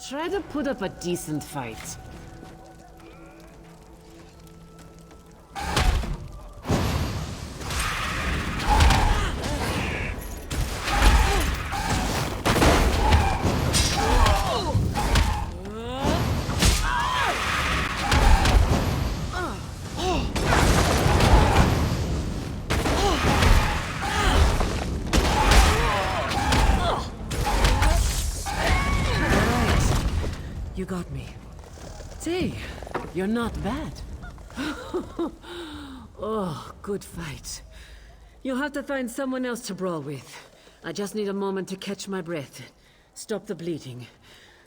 Try to put up a decent fight. You got me. See, you're not bad. Oh, good fight. You'll have to find someone else to brawl with. I just need a moment to catch my breath, stop the bleeding,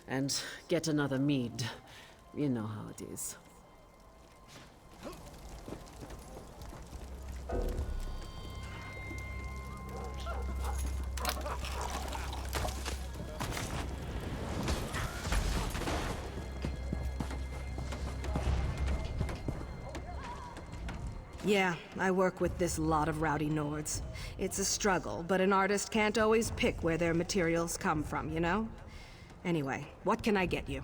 and get another mead. You know how it is. Yeah, I work with this lot of rowdy Nords. It's a struggle, but an artist can't always pick where their materials come from, you know? Anyway, what can I get you?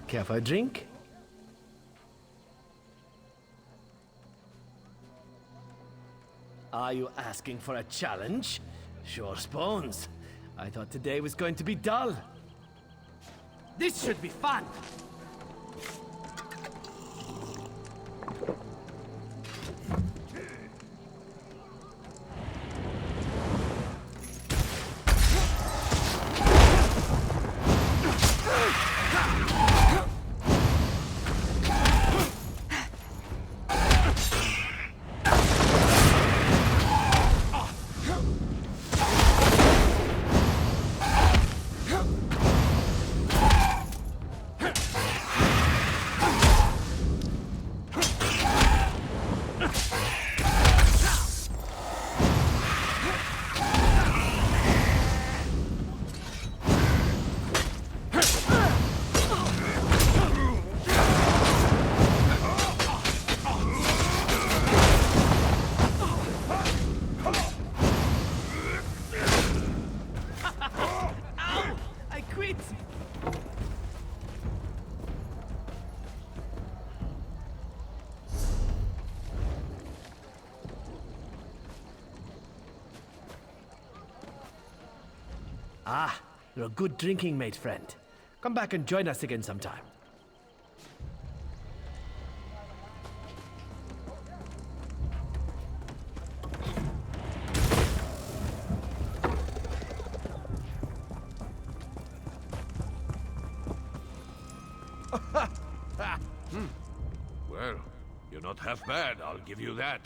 Care for a drink? Are you asking for a challenge? Sure spoons. I thought today was going to be dull. This should be fun! Ah, you're a good drinking mate, friend. Come back and join us again sometime. Well, you're not half bad, I'll give you that.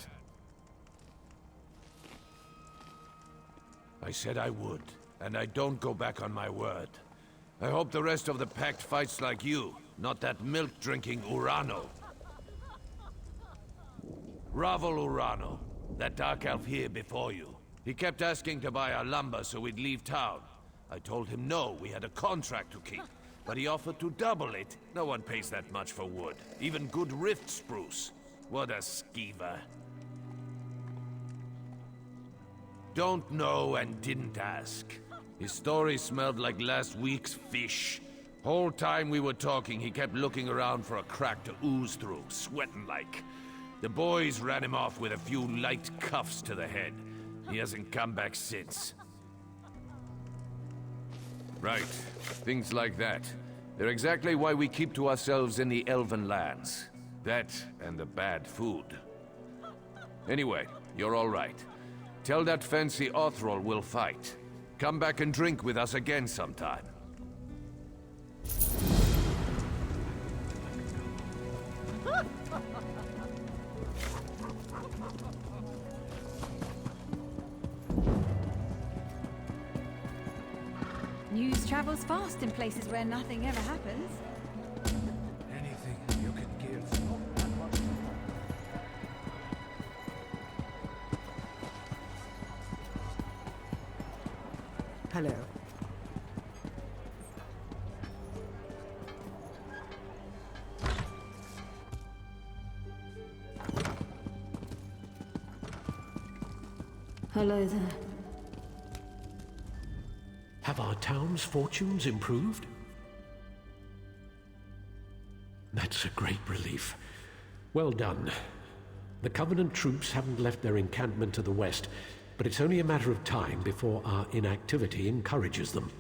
I said I would, and I don't go back on my word. I hope the rest of the Pact fights like you, not that milk-drinking Urano. Ravel Urano, that dark elf here before you. He kept asking to buy our lumber so we'd leave town. I told him no, we had a contract to keep. But he offered to double it. No one pays that much for wood. Even good rift spruce. What a skeever. Don't know and didn't ask. His story smelled like last week's fish. Whole time we were talking, he kept looking around for a crack to ooze through, sweating like. The boys ran him off with a few light cuffs to the head. He hasn't come back since. Right. Things like that. They're exactly why we keep to ourselves in the Elven lands. That and the bad food. Anyway, you're all right. Tell that fancy Othrol we'll fight. Come back and drink with us again sometime. News travels fast in places where nothing ever happens. Anything you can give. Hello. Hello there. Have our town's fortunes improved? That's a great relief. Well done. The Covenant troops haven't left their encampment to the west, but it's only a matter of time before our inactivity encourages them.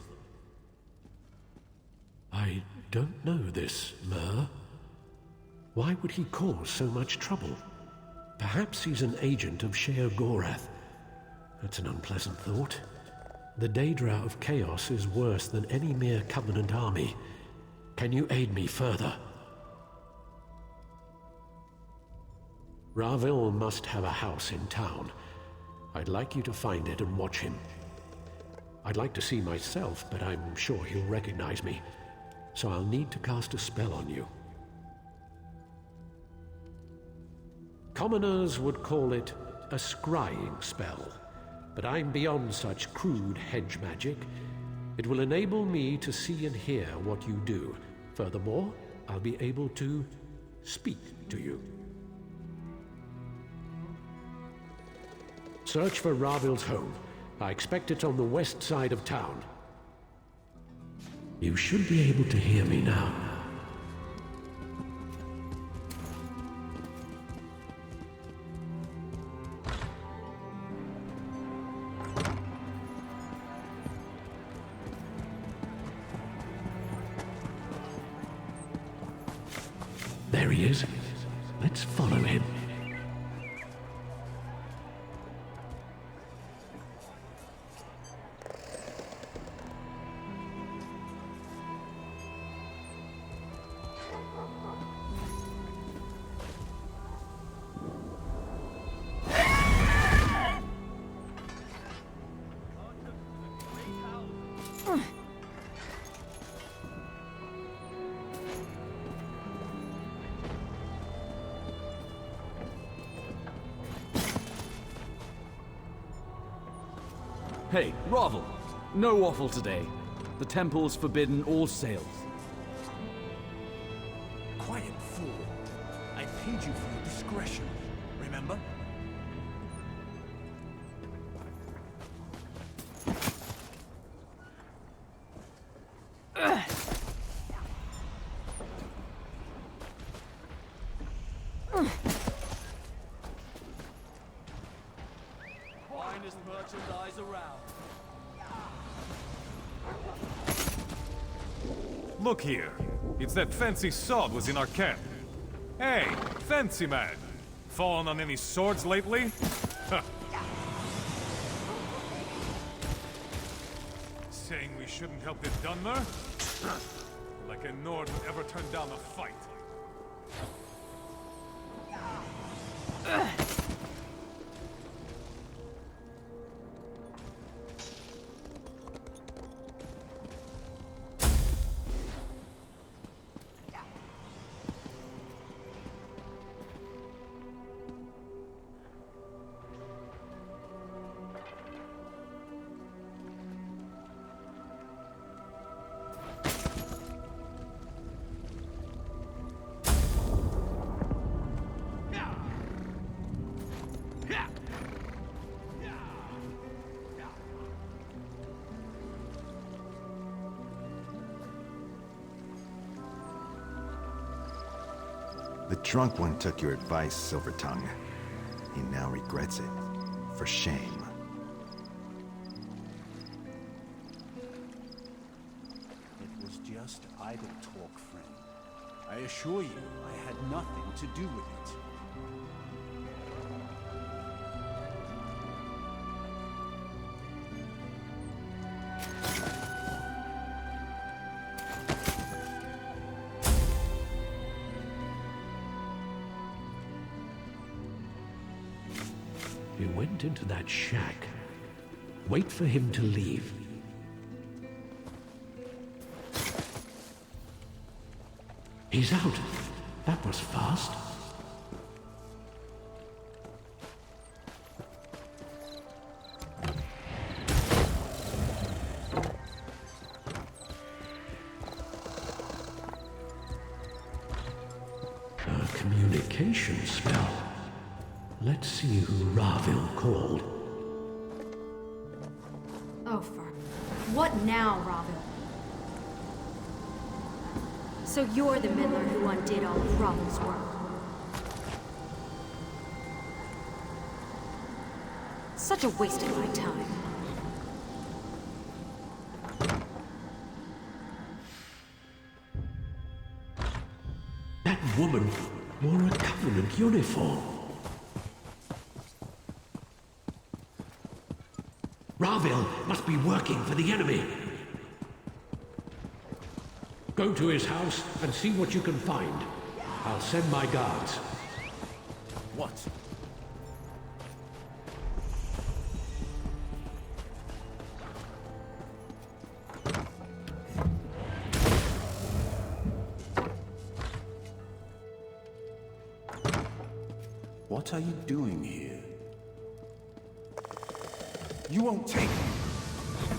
I don't know this, Mer. Why would he cause so much trouble? Perhaps he's an agent of Sheer Gorath. That's an unpleasant thought. The Daedra of Chaos is worse than any mere Covenant army. Can you aid me further? Ravel must have a house in town. I'd like you to find it and watch him. I'd like to see myself, but I'm sure he'll recognize me. So I'll need to cast a spell on you. Commoners would call it a scrying spell, but I'm beyond such crude hedge magic. It will enable me to see and hear what you do. Furthermore, I'll be able to speak to you. Search for Ravel's home. I expect it's on the west side of town. You should be able to hear me now. There he is. Let's follow him. Hey, Ravel! No waffle today. The temple's forbidden all sales. Quiet, fool. I paid you for your discretion, remember? Finest merchandise around. Look here. It's that fancy sod was in our camp. Hey, fancy man. Fallen on any swords lately? Huh. Saying we shouldn't help the Dunmer? Like a Nord would ever turn down a fight. The drunk one took your advice, Silvertongue. He now regrets it. For shame. It was just idle talk, friend. I assure you, I had nothing to do with it. You went into that shack. Wait for him to leave. He's out. That was fast. identification spell. Let's see who Ravil called. Oh, for... What now, Ravil? So you're the meddler who undid all of Ravil's work. Such a waste of my time. That woman wore a Covenant uniform. Ravil must be working for the enemy. Go to his house and see what you can find. I'll send my guards. What? What are you doing here? You won't take me.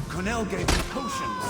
Cornell gave me potions.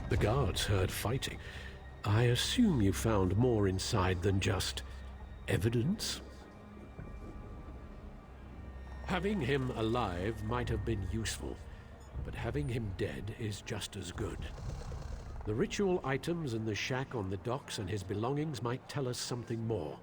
The guards heard fighting. I assume you found more inside than just evidence? Having him alive might have been useful, but having him dead is just as good. The ritual items in the shack on the docks and his belongings might tell us something more.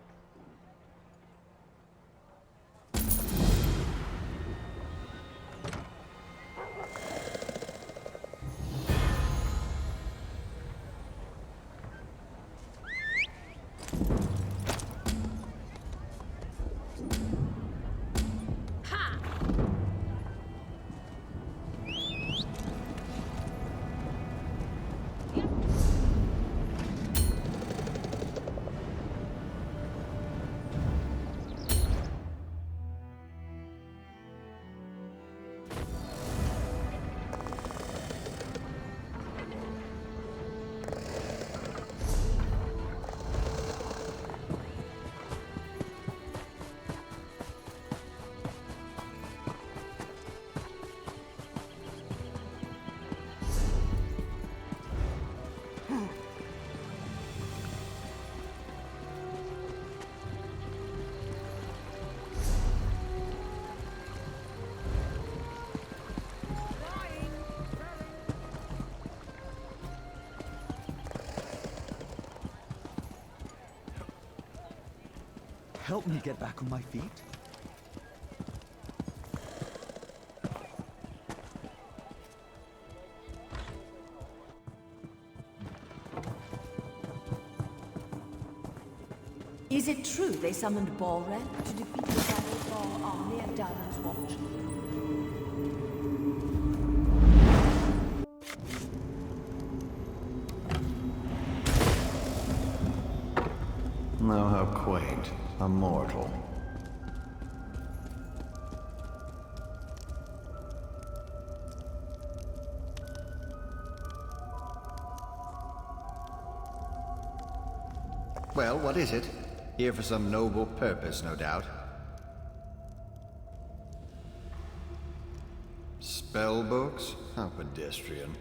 Help me get back on my feet? Is it true they summoned Ballred to defeat the Battle army at Daumen's watch? Oh, how quaint. A mortal. Well, what is it? Here for some noble purpose, no doubt. Spellbooks? How pedestrian.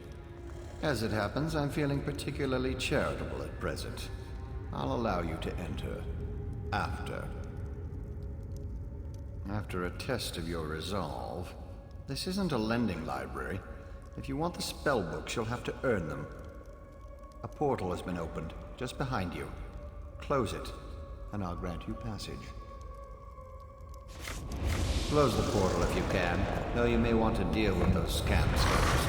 As it happens, I'm feeling particularly charitable at present. I'll allow you to enter. After a test of your resolve. This isn't a lending library. If you want the spellbooks, you'll have to earn them. A portal has been opened, just behind you. Close it, and I'll grant you passage. Close the portal if you can, though you may want to deal with those scams first.